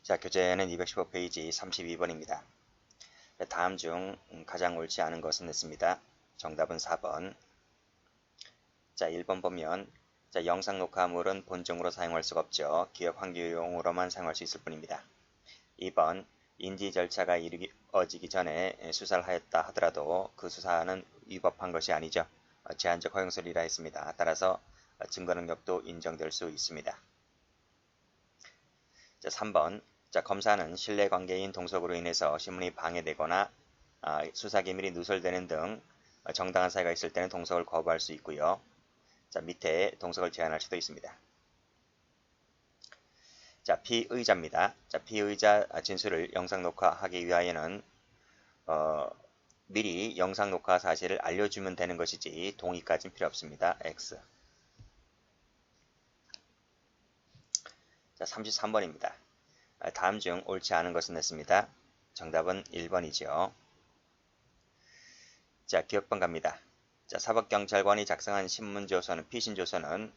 자, 교재는 215페이지 32번입니다. 다음 중 가장 옳지 않은 것은 했습니다. 정답은 4번. 자, 1번 보면 자, 영상 녹화물은 본정으로 사용할 수가 없죠. 기업 환기용으로만 사용할 수 있을 뿐입니다. 2번 인지 절차가 이루어지기 전에 수사를 하였다 하더라도 그 수사는 위법한 것이 아니죠. 제한적 허용설이라 했습니다. 따라서 증거 능력도 인정될 수 있습니다. 자, 3번. 자, 검사는 신뢰관계인 동석으로 인해서 신문이 방해되거나 수사기밀이 누설되는 등 정당한 사유가 있을 때는 동석을 거부할 수 있고요. 자, 밑에 동석을 제한할 수도 있습니다. 자, 피의자입니다. 자, 피의자 진술을 영상 녹화하기 위하여는 미리 영상 녹화 사실을 알려주면 되는 것이지 동의까지는 필요 없습니다. X. 자, 33번입니다. 다음 중 옳지 않은 것은 했습니다. 정답은 1번이죠. 자, 기억번 갑니다. 자, 사법경찰관이 작성한 신문조서는 피신조서는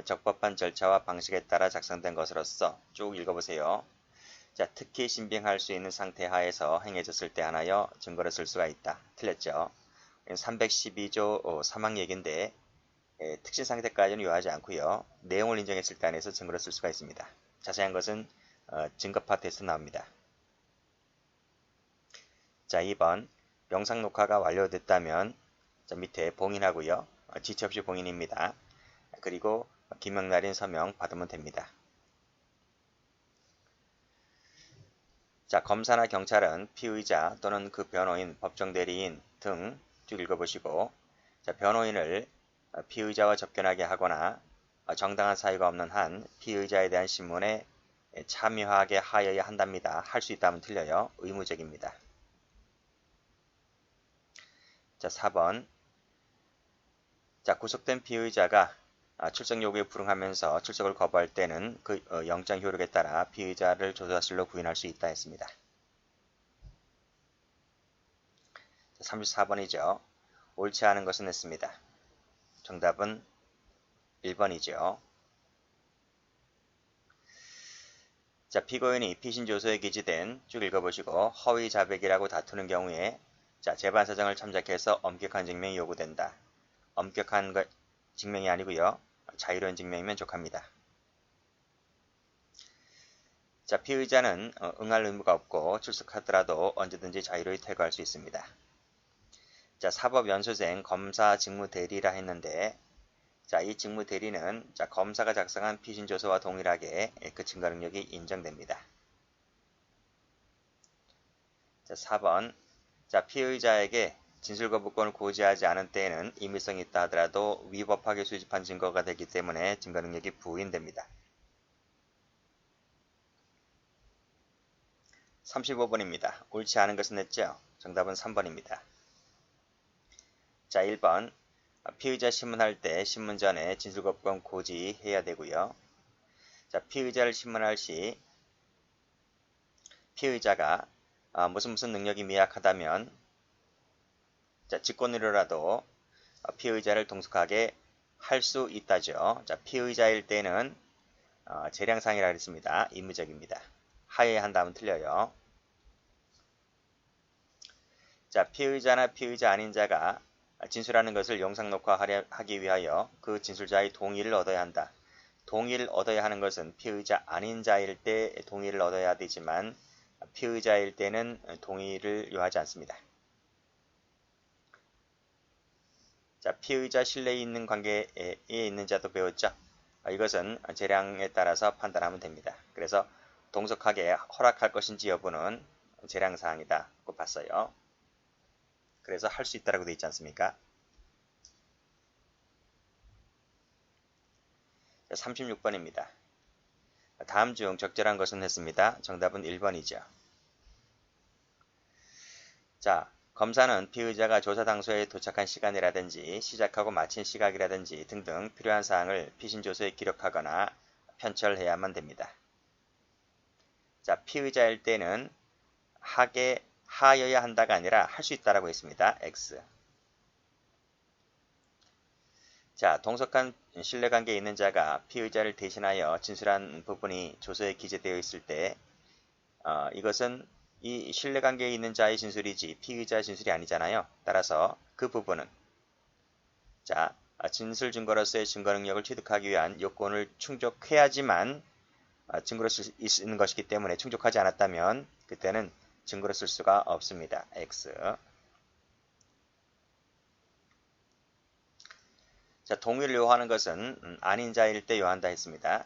적법한 절차와 방식에 따라 작성된 것으로서 쭉 읽어보세요. 자, 특히 신빙할 수 있는 상태 하에서 행해졌을 때 하나여 증거를 쓸 수가 있다. 틀렸죠. 312조 사망 얘기인데 특신 상태까지는 요하지 않고요. 내용을 인정했을 때 안에서 증거를 쓸 수가 있습니다. 자세한 것은 증거 파트에서 나옵니다. 자, 2번 영상 녹화가 완료됐다면 자, 밑에 봉인하고요. 지체 없이 봉인입니다. 그리고 기명날인 서명 받으면 됩니다. 자, 검사나 경찰은 피의자 또는 그 변호인, 법정대리인 등 쭉 읽어보시고 자, 변호인을 피의자와 접견하게 하거나 정당한 사유가 없는 한 피의자에 대한 신문에 참여하게 하여야 한답니다. 할 수 있다면 틀려요. 의무적입니다. 자, 4번. 자, 구속된 피의자가 출석 요구에 불응하면서 출석을 거부할 때는 그 영장 효력에 따라 피의자를 조사실로 구인할 수 있다 했습니다. 34번이죠. 옳지 않은 것은 했습니다. 정답은 1번이죠. 자, 피고인이 피신조서에 기재된 쭉 읽어보시고 허위 자백이라고 다투는 경우에 자, 재반 사정을 참작해서 엄격한 증명이 요구된다. 엄격한 증명이 아니고요. 자유로운 증명이면 족합니다. 자, 피의자는 응할 의무가 없고 출석하더라도 언제든지 자유로이 퇴거할 수 있습니다. 자, 사법연수생 검사 직무대리라 했는데 자, 이 직무대리는 자, 검사가 작성한 피신조서와 동일하게 그 증거 능력이 인정됩니다. 자, 4번. 자, 피의자에게 진술거부권을 고지하지 않은 때에는 임의성이 있다 하더라도 위법하게 수집한 증거가 되기 때문에 증거 능력이 부인됩니다. 35번입니다. 옳지 않은 것은 했죠? 정답은 3번입니다. 자, 1번. 피의자 신문할 때 신문 전에 진술거부권 고지해야 되고요. 자, 피의자를 신문할 시 피의자가 무슨 능력이 미약하다면 자, 직권으로라도 피의자를 동석하게 할 수 있다죠. 자, 피의자일 때는 재량상이라 했습니다. 의무적입니다. 하여야 한다면 틀려요. 자, 피의자나 피의자 아닌 자가 진술하는 것을 영상 녹화하기 위하여 그 진술자의 동의를 얻어야 한다. 동의를 얻어야 하는 것은 피의자 아닌 자일 때 동의를 얻어야 되지만 피의자일 때는 동의를 요하지 않습니다. 자, 피의자 신뢰에 있는 관계에 있는 자도 배웠죠. 이것은 재량에 따라서 판단하면 됩니다. 그래서 동석하게 허락할 것인지 여부는 재량사항이다 고 봤어요. 그래서 할 수 있다라고 되어 있지 않습니까? 36번입니다. 다음 중 적절한 것은 했습니다. 정답은 1번이죠. 자, 검사는 피의자가 조사 당소에 도착한 시간이라든지 시작하고 마친 시각이라든지 등등 필요한 사항을 피신조서에 기록하거나 편철해야만 됩니다. 자, 피의자일 때는 하여야 한다가 아니라 할 수 있다라고 했습니다. X. 자, 동석한 신뢰관계에 있는 자가 피의자를 대신하여 진술한 부분이 조서에 기재되어 있을 때 이것은 이 신뢰관계에 있는 자의 진술이지 피의자의 진술이 아니잖아요. 따라서 그 부분은 자, 진술 증거로서의 증거 능력을 취득하기 위한 요건을 충족해야지만 증거로 쓸 수 있는 것이기 때문에 충족하지 않았다면 그때는 증거로 쓸 수가 없습니다. X. 자, 동의를 요하는 것은 아닌 자일 때 요한다 했습니다.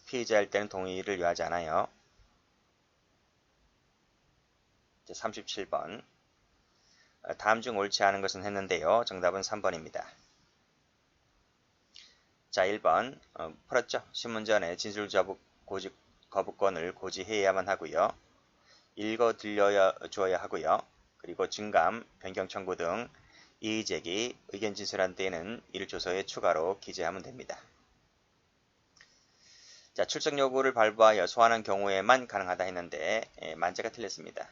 피의자일 때는 동의를 요하지 않아요. 37번. 다음 중 옳지 않은 것은 했는데요. 정답은 3번입니다. 자, 1번 풀었죠? 신문전에 진술 거부권을 고지해야만 하고요. 읽어 들려주어야 하고요. 그리고 증감, 변경 청구 등 이의제기, 의견 진술한 때에는 이를 조서에 추가로 기재하면 됩니다. 자, 출석 요구를 발부하여 소환한 경우에만 가능하다 했는데 만자가 틀렸습니다.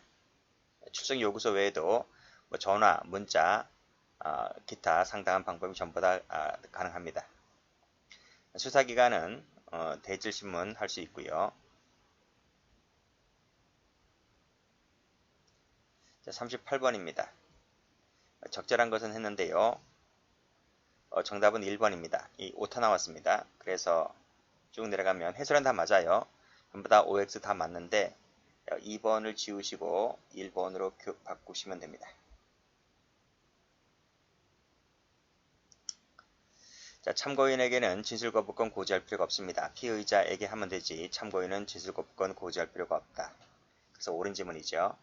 출석 요구서 외에도 뭐 전화, 문자, 기타 상당한 방법이 전부 다 가능합니다. 수사기관은 대질신문 할 수 있고요. 자, 38번입니다. 적절한 것은 했는데요. 정답은 1번입니다. 이 오타 나왔습니다. 그래서 쭉 내려가면 해설은 다 맞아요. 전부 다 OX 다 맞는데 2번을 지우시고 1번으로 바꾸시면 됩니다. 자, 참고인에게는 진술거부권 고지할 필요가 없습니다. 피의자에게 하면 되지 참고인은 진술거부권 고지할 필요가 없다. 그래서 옳은 지문이죠.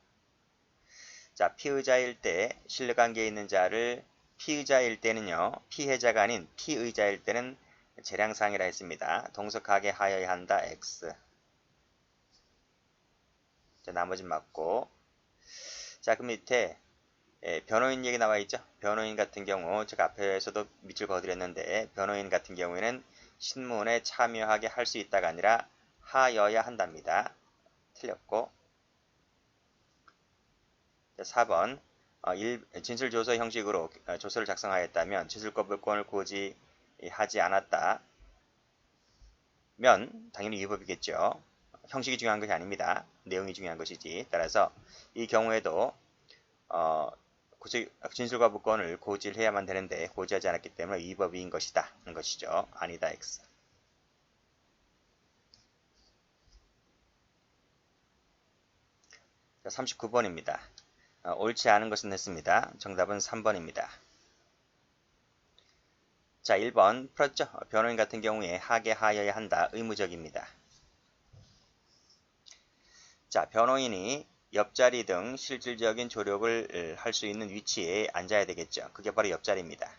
자, 피의자일 때 신뢰관계에 있는 자를 피의자일 때는요. 피해자가 아닌 피의자일 때는 재량상이라 했습니다. 동석하게 하여야 한다. X. 자, 나머진 맞고. 자, 그 밑에 변호인 얘기 나와 있죠. 변호인 같은 경우 제가 앞에서도 밑줄 그어드렸는데 변호인 같은 경우에는 신문에 참여하게 할 수 있다가 아니라 하여야 한답니다. 틀렸고. 자, 4번 진술조서 형식으로 조서를 작성하였다면 진술거부권을 고지하지 않았다면 당연히 위법이겠죠. 형식이 중요한 것이 아닙니다. 내용이 중요한 것이지. 따라서 이 경우에도 진술거부권을 고지를 해야만 되는데 고지하지 않았기 때문에 위법인 것이다. 는 것이죠. 아니다. X. 자, 39번입니다. 옳지 않은 것은 했습니다. 정답은 3번입니다. 자, 1번 풀었죠? 변호인 같은 경우에 하게 하여야 한다. 의무적입니다. 자, 변호인이 옆자리 등 실질적인 조력을 할 수 있는 위치에 앉아야 되겠죠. 그게 바로 옆자리입니다.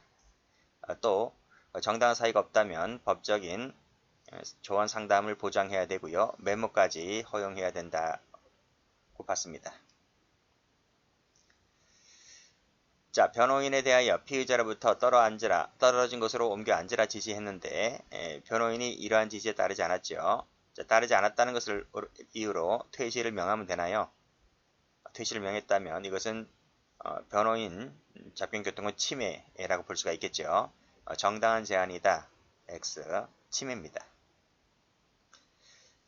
또 정당한 사유가 없다면 법적인 조언 상담을 보장해야 되고요. 메모까지 허용해야 된다고 봤습니다. 자, 변호인에 대하여 피의자로부터 떨어진 곳으로 옮겨 앉으라 지시했는데 변호인이 이러한 지시에 따르지 않았죠. 자, 따르지 않았다는 것을 이유로 퇴실을 명하면 되나요? 퇴실을 명했다면 이것은 변호인 접견교통은 침해라고 볼 수가 있겠죠. 정당한 제한이다. X. 침해입니다.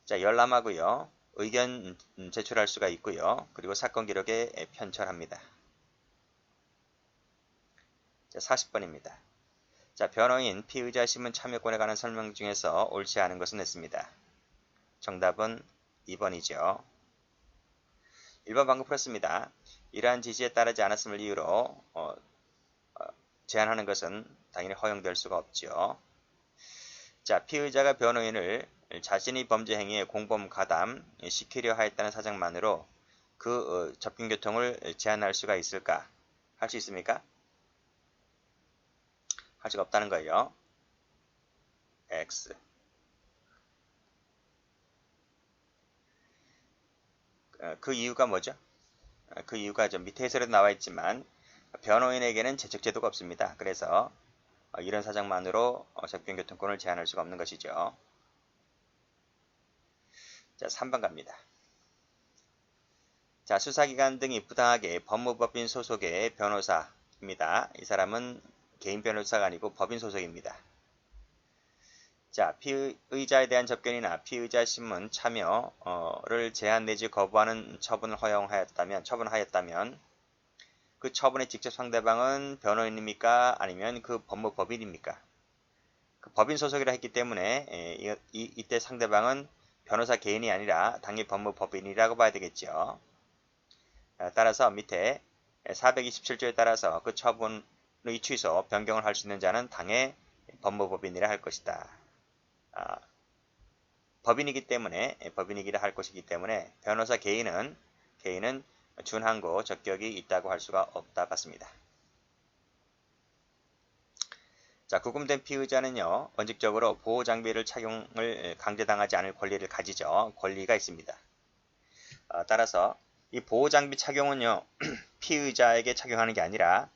자, 열람하고요. 의견 제출할 수가 있고요. 그리고 사건 기록에 편철합니다. 자, 40번입니다. 자, 변호인, 피의자 신문 참여권에 관한 설명 중에서 옳지 않은 것은 했습니다. 정답은 2번이죠. 1번 방금 풀었습니다. 이러한 지시에 따르지 않았음을 이유로 제한하는 것은 당연히 허용될 수가 없죠. 자, 피의자가 변호인을 자신이 범죄 행위에 공범 가담 시키려 하였다는 사정만으로 그 접근교통을 제한할 수가 있을까? 할 수 있습니까? 할 수가 없다는 거예요. X. 그 이유가 뭐죠? 그 이유가 좀 밑에 해설에도 나와 있지만 변호인에게는 제척제도가 없습니다. 그래서 이런 사정만으로 접견교통권을 제한할 수가 없는 것이죠. 자, 3번 갑니다. 자, 수사기관 등이 부당하게 법무법인 소속의 변호사입니다. 이 사람은 개인 변호사가 아니고 법인 소속입니다. 자, 피의자에 대한 접견이나 피의자 신문 참여를 제한 내지 거부하는 처분을 처분하였다면 그 처분의 직접 상대방은 변호인입니까? 아니면 그 법무법인입니까? 그 법인 소속이라 했기 때문에 이때 상대방은 변호사 개인이 아니라 당연히 법무법인이라고 봐야 되겠죠. 따라서 밑에 427조에 따라서 그 처분의 취소, 변경을 할 수 있는 자는 당의 법무법인이라 할 것이다. 법인이기라 할 것이기 때문에 변호사 개인은 준항고 적격이 있다고 할 수가 없다 같습니다. 자, 구금된 피의자는요, 원칙적으로 보호장비를 착용을 강제당하지 않을 권리를 가지죠. 권리가 있습니다. 따라서 이 보호장비 착용은요, 피의자에게 착용하는 게 아니라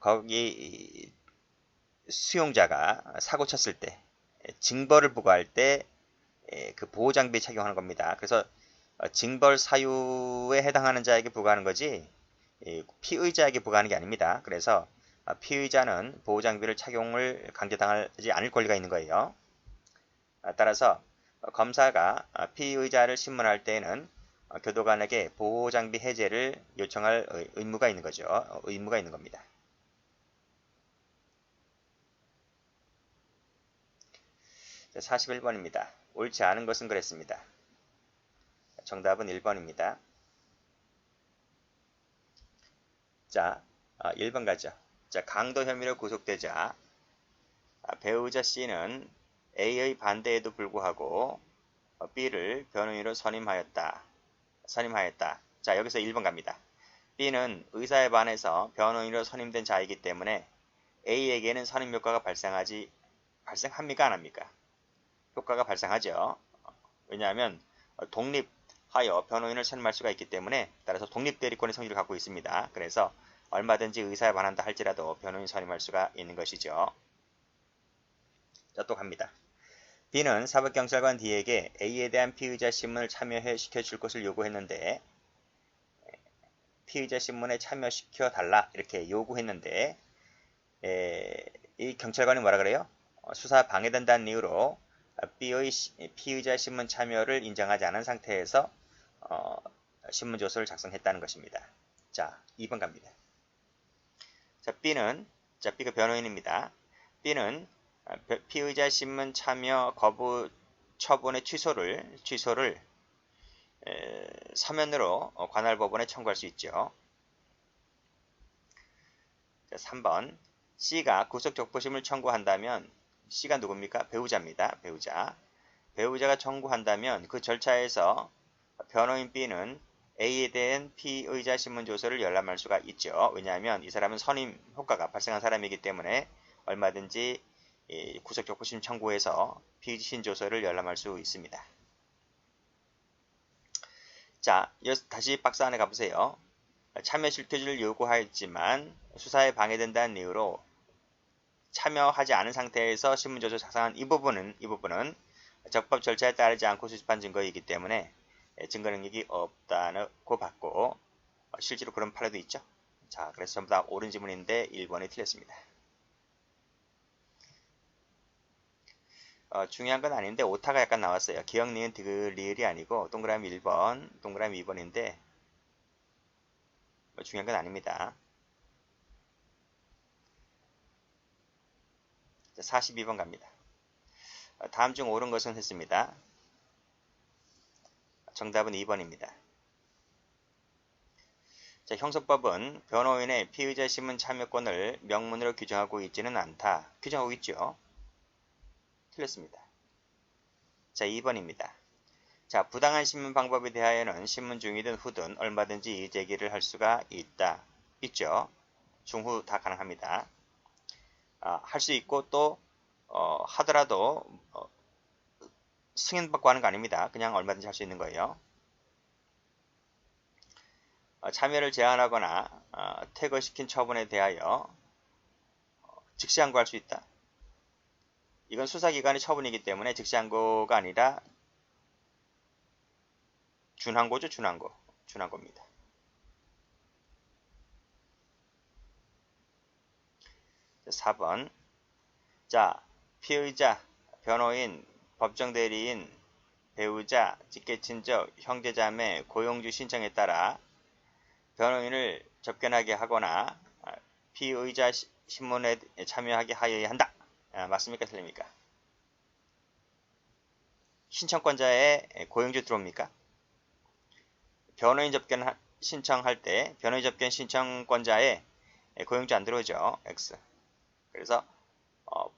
거기 수용자가 사고 쳤을 때 징벌을 부과할 때 그 보호장비 착용하는 겁니다. 그래서 징벌 사유에 해당하는 자에게 부과하는 거지 피의자에게 부과하는 게 아닙니다. 그래서 피의자는 보호장비를 착용을 강제당하지 않을 권리가 있는 거예요. 따라서 검사가 피의자를 신문할 때에는 교도관에게 보호장비 해제를 요청할 의무가 있는 거죠. 의무가 있는 겁니다. 자, 41번입니다. 옳지 않은 것은 그랬습니다. 정답은 1번입니다. 자, 1번 가죠. 자, 강도 혐의로 구속되자 배우자 C는 A의 반대에도 불구하고 B를 변호인으로 선임하였다. 자, 여기서 1번 갑니다. B는 의사에 반해서 변호인으로 선임된 자이기 때문에 A에게는 선임 효과가 발생합니까? 안 합니까? 효과가 발생하죠. 왜냐하면 독립하여 변호인을 선임할 수가 있기 때문에 따라서 독립대리권의 성질을 갖고 있습니다. 그래서 얼마든지 의사에 반한다 할지라도 변호인 선임할 수가 있는 것이죠. 자, 또 갑니다. B는 사법경찰관 D에게 A에 대한 피의자 신문을 참여시켜줄 것을 요구했는데 피의자 신문에 참여시켜달라 이렇게 요구했는데 이 경찰관이 뭐라 그래요? 수사 방해된다는 이유로 B의 피의자 신문 참여를 인정하지 않은 상태에서 신문조서를 작성했다는 것입니다. 자, 2번 갑니다. 자, B가 변호인입니다. B는 피의자 신문 참여 거부 처분의 취소를 서면으로 관할법원에 청구할 수 있죠. 자, 3번 C가 구속적부심을 청구한다면 C가 누굽니까? 배우자입니다. 배우자가 청구한다면 그 절차에서 변호인 B는 A에 대한 피의자 신문조서를 열람할 수가 있죠. 왜냐하면 이 사람은 선임 효과가 발생한 사람이기 때문에 얼마든지 구속적부심 청구해서 피의자 신조서를 열람할 수 있습니다. 자, 다시 박스 안에 가보세요. 참여시켜줄 요구하였지만 수사에 방해된다는 이유로 참여하지 않은 상태에서 신문조서 작성한 이 부분은 적법 절차에 따르지 않고 수집한 증거이기 때문에 증거 능력이 없다고 봤고 실제로 그런 판례도 있죠. 자, 그래서 전부 다 옳은 지문인데 1번이 틀렸습니다. 중요한 건 아닌데 오타가 약간 나왔어요. 기억, 니은, 디귿, 리을이 아니고 동그라미 1번, 동그라미 2번인데 중요한 건 아닙니다. 42번 갑니다. 다음 중 옳은 것은 했습니다. 정답은 2번입니다. 자, 형소법은 변호인의 피의자 신문 참여권을 명문으로 규정하고 있지는 않다. 규정하고 있죠. 틀렸습니다. 자, 2번입니다. 자, 부당한 신문 방법에 대하여는 신문 중이든 후든 얼마든지 이의제기를 할 수가 있죠. 중후 다 가능합니다. 할 수 있고 또 하더라도 승인받고 하는 거 아닙니다. 그냥 얼마든지 할 수 있는 거예요. 참여를 제한하거나 퇴거시킨 처분에 대하여 즉시 항고할 수 있다. 이건 수사기관의 처분이기 때문에 즉시 항고가 아니라 준항고죠. 준항고입니다. 자, 4번. 자, 피의자 변호인, 법정대리인, 배우자, 직계친족, 형제자매, 고용주 신청에 따라 변호인을 접견하게 하거나 피의자 신문에 참여하게 하여야 한다. 맞습니까? 틀립니까? 신청권자의 고용주 들어옵니까? 변호인 접견 신청할 때 변호인 접견 신청권자의 고용주 안 들어오죠. X. 그래서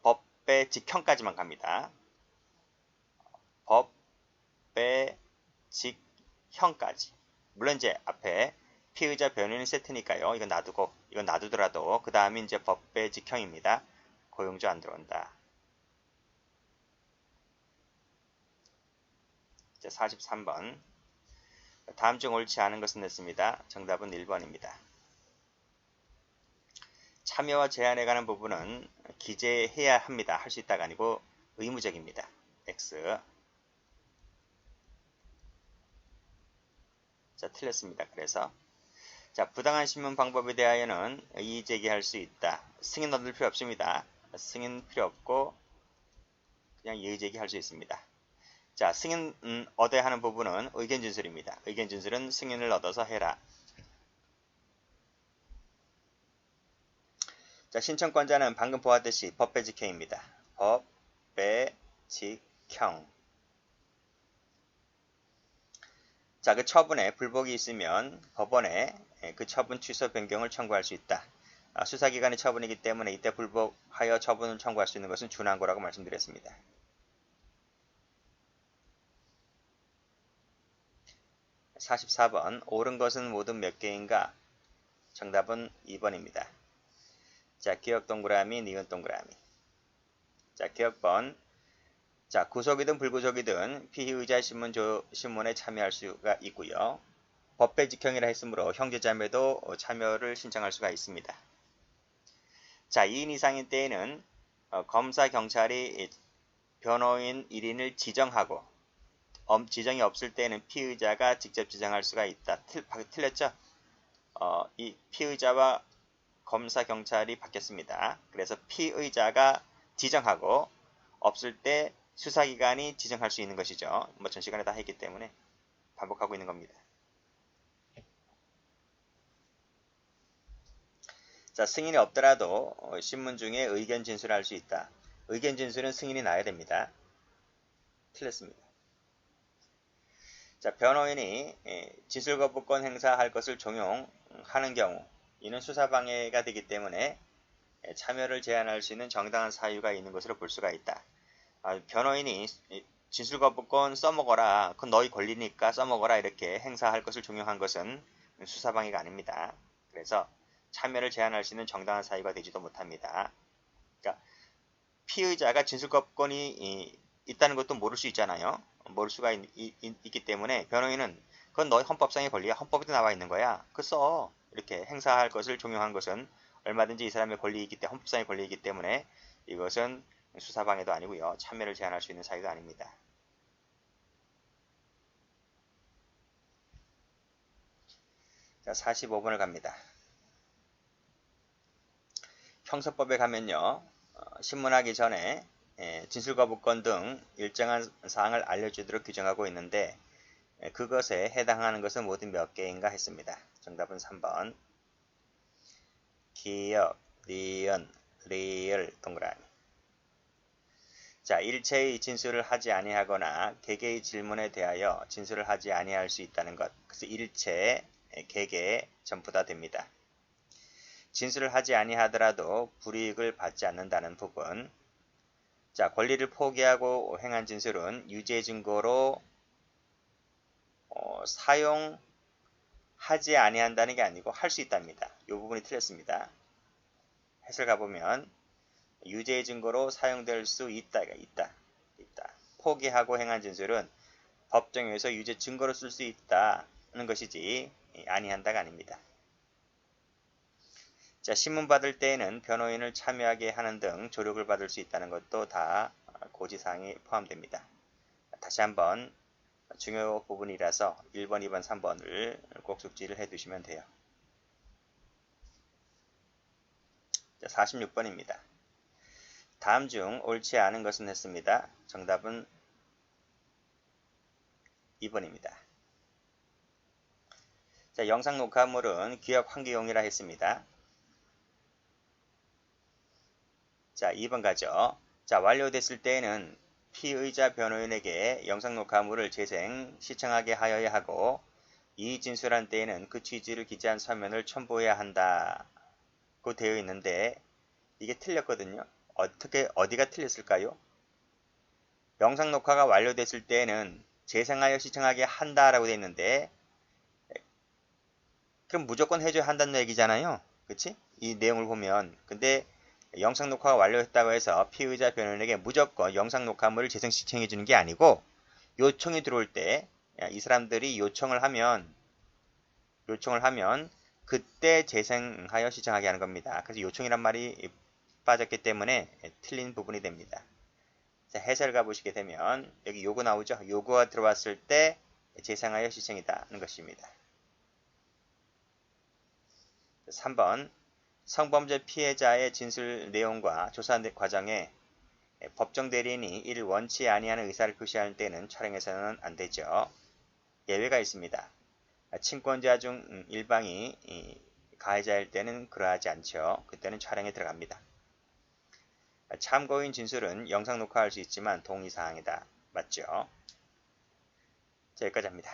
법배 직형까지만 갑니다. 법배 직형까지. 물론 이제 앞에 피의자 변호인 세트니까요. 이건 놔두고 이건 놔두더라도 그 다음이 이제 법배 직형입니다. 고용주 안 들어온다. 자, 43번. 다음 중 옳지 않은 것은 냈습니다. 정답은 1번입니다. 참여와 제한에 관한 부분은 기재해야 합니다. 할 수 있다가 아니고 의무적입니다. X. 자, 틀렸습니다. 그래서 자, 부당한 신문 방법에 대하여는 이의 제기할 수 있다. 승인 얻을 필요 없습니다. 승인 필요 없고 그냥 이의 제기할 수 있습니다. 자, 승인 얻어야 하는 부분은 의견 진술입니다. 의견 진술은 승인을 얻어서 해라. 자, 신청권자는 방금 보았듯이 법배직형입니다. 법배직형. 자, 그 처분에 불복이 있으면 법원에 그 처분 취소 변경을 청구할 수 있다. 수사기관의 처분이기 때문에 이때 불복하여 처분을 청구할 수 있는 것은 준항고라고 말씀드렸습니다. (44번) 옳은 것은 모두 몇 개인가? 정답은 2번입니다. 자, 기억 동그라미, 니은 동그라미. 자, 기억번. 자, 구속이든 불구속이든 피의자 신문에 참여할 수가 있고요. 법배 직형이라 했으므로 형제자매도 참여를 신청할 수가 있습니다. 자, 2인 이상인 때에는 검사, 경찰이 변호인 1인을 지정하고 지정이 없을 때에는 피의자가 직접 지정할 수가 있다. 틀렸죠? 이 피의자와 검사, 경찰이 바뀌었습니다. 그래서 피의자가 지정하고 없을 때 수사기관이 지정할 수 있는 것이죠. 뭐 전 시간에 다 했기 때문에 반복하고 있는 겁니다. 자, 승인이 없더라도 신문 중에 의견 진술을 할 수 있다. 의견 진술은 승인이 나야 됩니다. 틀렸습니다. 자, 변호인이 진술 거부권 행사할 것을 종용하는 경우 이는 수사방해가 되기 때문에 참여를 제한할 수 있는 정당한 사유가 있는 것으로 볼 수가 있다. 변호인이 진술 거부권 써먹어라. 그건 너희 권리니까 써먹어라. 이렇게 행사할 것을 종용한 것은 수사방해가 아닙니다. 그래서 참여를 제한할 수 있는 정당한 사유가 되지도 못합니다. 그러니까 피의자가 진술 거부권이 있다는 것도 모를 수 있잖아요. 모를 수가 있기 때문에 변호인은 그건 너희 헌법상의 권리야. 헌법에도 나와 있는 거야. 그 써. 이렇게 행사할 것을 종용한 것은 얼마든지 이 사람의 권리이기 때문에 헌법상의 권리이기 때문에 이것은 수사방해도 아니고요. 참여를 제한할 수 있는 사유도 아닙니다. 자, 45번을 갑니다. 형사법에 가면요. 신문하기 전에 진술거부권 등 일정한 사항을 알려주도록 규정하고 있는데 그것에 해당하는 것은 모두 몇 개인가 했습니다. 정답은 3번. 기역, 니은, 리을, 동그라미. 자, 일체의 진술을 하지 아니하거나 개개의 질문에 대하여 진술을 하지 아니할 수 있다는 것. 그래서 일체, 개개 전부 다 됩니다. 진술을 하지 아니하더라도 불이익을 받지 않는다는 부분. 자, 권리를 포기하고 행한 진술은 유죄 증거로 사용하지 아니한다는 게 아니고 할 수 있답니다. 이 부분이 틀렸습니다. 해설 가보면 유죄의 증거로 사용될 수 있다가 있다. 포기하고 행한 진술은 법정에서 유죄 증거로 쓸 수 있다는 것이지 아니한다가 아닙니다. 자, 신문 받을 때에는 변호인을 참여하게 하는 등 조력을 받을 수 있다는 것도 다 고지사항에 포함됩니다. 다시 한번 중요 부분이라서 1번, 2번, 3번을 꼭 숙지를 해두시면 돼요. 자, 46번입니다. 다음 중 옳지 않은 것은 했습니다. 정답은 2번입니다. 자, 영상 녹화물은 기업 환기용이라 했습니다. 자, 2번 가죠. 자, 완료됐을 때에는 피의자 변호인에게 영상 녹화물을 재생, 시청하게 하여야 하고 이 진술한 때에는 그 취지를 기재한 서면을 첨부해야 한다고 되어 있는데 이게 틀렸거든요. 어디가 틀렸을까요? 영상 녹화가 완료됐을 때에는 재생하여 시청하게 한다라고 되어 있는데 그럼 무조건 해줘야 한다는 얘기잖아요. 그치? 이 내용을 보면. 근데 영상 녹화가 완료했다고 해서 피의자 변호인에게 무조건 영상 녹화물을 재생 시청해 주는 게 아니고 요청이 들어올 때 이 사람들이 요청을 하면 그때 재생하여 시청하게 하는 겁니다. 그래서 요청이란 말이 빠졌기 때문에 틀린 부분이 됩니다. 자, 해설 가보시게 되면 여기 요구 나오죠? 요구가 들어왔을 때 재생하여 시청이다는 것입니다. 3번 성범죄 피해자의 진술 내용과 조사 과정에 법정 대리인이 이를 원치 아니하는 의사를 표시할 때는 촬영해서는 안 되죠. 예외가 있습니다. 친권자 중 일방이 가해자일 때는 그러하지 않죠. 그때는 촬영에 들어갑니다. 참고인 진술은 영상 녹화할 수 있지만 동의사항이다. 맞죠? 자, 여기까지 합니다.